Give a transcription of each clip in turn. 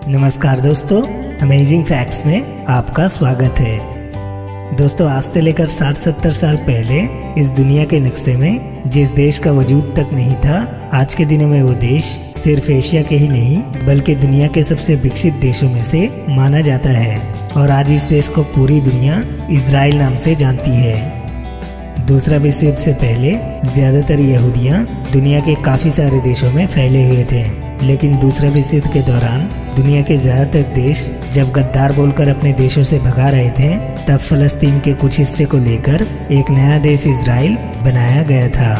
नमस्कार दोस्तों, amazing facts में आपका स्वागत है। दोस्तों, आज से लेकर 60-70 साल पहले इस दुनिया के नक्शे में जिस देश का वजूद तक नहीं था, आज के दिनों में वो देश सिर्फ एशिया के ही नहीं बल्कि दुनिया के सबसे विकसित देशों में से माना जाता है और आज इस देश को पूरी दुनिया इजराइल नाम से जानती है। दूसरा विश्व युद्ध से पहले ज्यादातर यहूदियाँ दुनिया के काफी सारे देशों में फैले हुए थे, लेकिन दूसरा विश्व युद्ध के दौरान दुनिया के ज्यादातर देश जब गद्दार बोलकर अपने देशों से भगा रहे थे, तब फलस्तीन के कुछ हिस्से को लेकर एक नया देश इजराइल बनाया गया था।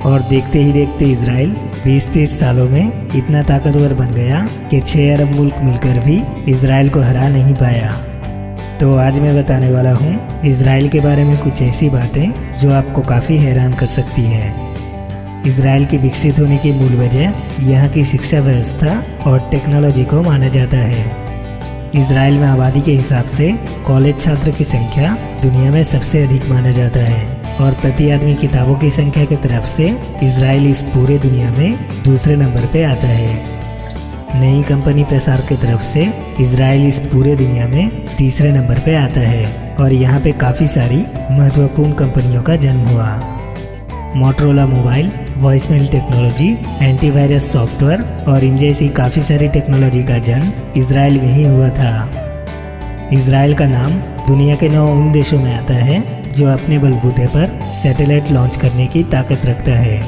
और देखते ही देखते इजराइल 20-30 सालों में इतना ताकतवर बन गया कि 6 अरब मुल्क मिलकर भी इजराइल को हरा नहीं पाया। तो आज मैं बताने वाला हूँ इजराइल के बारे में कुछ ऐसी बातें जो आपको काफ़ी हैरान कर सकती है। इजराइल की विकसित होने की मूल वजह यहाँ की शिक्षा व्यवस्था और टेक्नोलॉजी को माना जाता है। इजराइल में आबादी के हिसाब से कॉलेज छात्र की संख्या दुनिया में सबसे अधिक माना जाता है और प्रति आदमी किताबों की संख्या की तरफ से इजराइल इस पूरे दुनिया में दूसरे नंबर पे आता है। नई कंपनी प्रसार की तरफ से इजराइल इस पूरे दुनिया में तीसरे नंबर पे आता है और यहाँ पे काफ़ी सारी महत्वपूर्ण कंपनियों का जन्म हुआ। Motorola mobile, voicemail technology, antivirus software और इन जैसी काफ़ी सारी टेक्नोलॉजी का जन्म इजराइल में ही हुआ था। इजराइल का नाम दुनिया के 9 उन देशों में आता है जो अपने बलबूते पर सैटेलाइट लॉन्च करने की ताकत रखता है।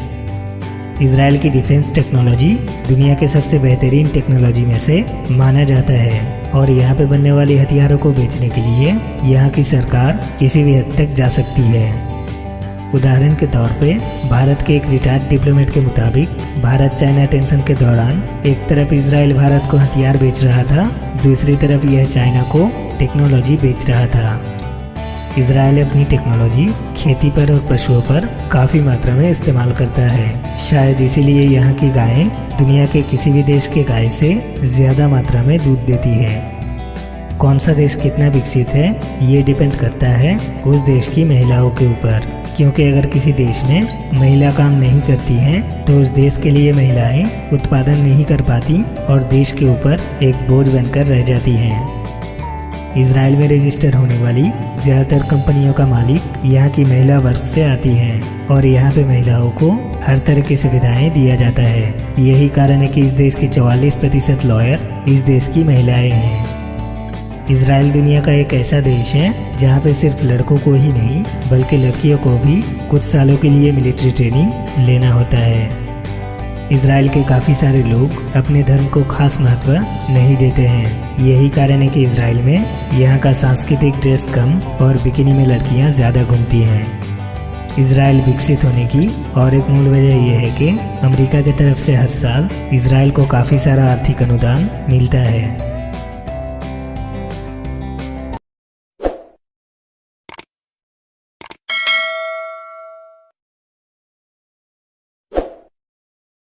इजराइल की डिफेंस टेक्नोलॉजी दुनिया के सबसे बेहतरीन टेक्नोलॉजी में से माना जाता है और यहाँ पे बनने वाले हथियारों को बेचने के लिए यहाँ की सरकार किसी भी हद तक जा सकती है। उदाहरण के तौर पे भारत के एक रिटायर्ड डिप्लोमेट के मुताबिक भारत चाइना टेंशन के दौरान एक तरफ इजराइल भारत को हथियार बेच रहा था, दूसरी तरफ यह चाइना को टेक्नोलॉजी बेच रहा था। इजराइल अपनी टेक्नोलॉजी खेती पर और पशुओं पर काफ़ी मात्रा में इस्तेमाल करता है। शायद इसीलिए यहाँ की गायें दुनिया के किसी भी देश के गाय से ज़्यादा मात्रा में दूध देती है। कौन सा देश कितना विकसित है ये डिपेंड करता है उस देश की महिलाओं के ऊपर, क्योंकि अगर किसी देश में महिला काम नहीं करती हैं तो उस देश के लिए महिलाएं उत्पादन नहीं कर पाती और देश के ऊपर एक बोझ बनकर रह जाती हैं। इजराइल में रजिस्टर होने वाली ज़्यादातर कंपनियों का मालिक यहाँ की महिला वर्ग से आती हैं और यहाँ पे महिलाओं को हर तरह की सुविधाएं दिया जाता है। यही कारण है कि इस देश के 44% लॉयर इस देश की महिलाएं हैं। इजराइल दुनिया का एक ऐसा देश है जहाँ पे सिर्फ लड़कों को ही नहीं बल्कि लड़कियों को भी कुछ सालों के लिए मिलिट्री ट्रेनिंग लेना होता है। इजराइल के काफ़ी सारे लोग अपने धर्म को खास महत्व नहीं देते हैं। यही कारण है कि इजराइल में यहाँ का सांस्कृतिक ड्रेस कम और बिकिनी में लड़कियाँ ज़्यादा घूमती हैं। इजराइल विकसित होने की और एक मूल वजह यह है कि अमेरिका की तरफ से हर साल इजराइल को काफ़ी सारा आर्थिक अनुदान मिलता है।